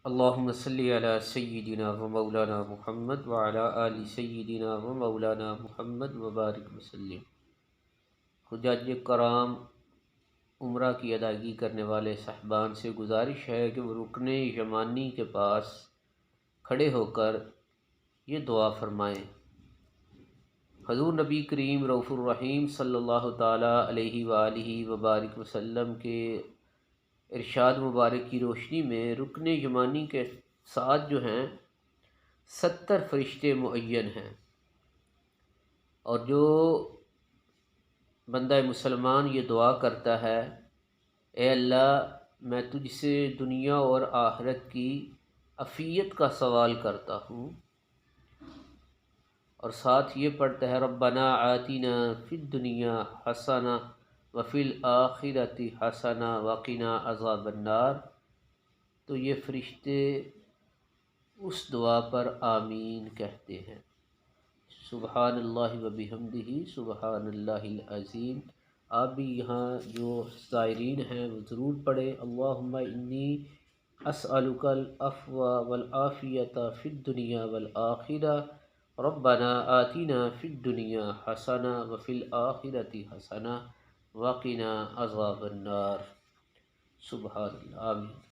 اللہم صلی علی سیدنا و مولانا محمد وعلی آل سیدنا و مولانا محمد وبارک وسلم۔ حجاج کرام، عمرہ کی ادائیگی کرنے والے صاحبان سے گزارش ہے کہ وہ رکن یمانی کے پاس کھڑے ہو کر یہ دعا فرمائیں۔ حضور نبی کریم رؤوف الرحیم صلی اللہ تعالیٰ علیہ وآلہ وبارک وسلم کے ارشاد مبارک کی روشنی میں رکن یمانی کے ساتھ جو ہیں 70 فرشتے معین ہیں، اور جو بندہ مسلمان یہ دعا کرتا ہے، اے اللہ میں تجھ سے دنیا اور آخرت کی عافیت کا سوال کرتا ہوں، اور ساتھ یہ پڑھتا ہے ربنا آتنا فی الدنیا حسنہ وفی الآخرۃ حسنہ وقنا عذاب النار، تو یہ فرشتے اس دعا پر آمین کہتے ہیں۔ سبحان اللہ و بحمدہ سبحان اللہ العظیم۔ آپ بھی یہاں جو زائرین ہیں وہ ضرور پڑھیں۔ اللہم انی اسألک العفو والعافیۃ فی الدنیا والآخرہ، ربنا آتنا فی الدنیا حسنہ وفی الآخرۃ حسنہ وقنا عذاب النار۔ سبحان اللہ، آمین۔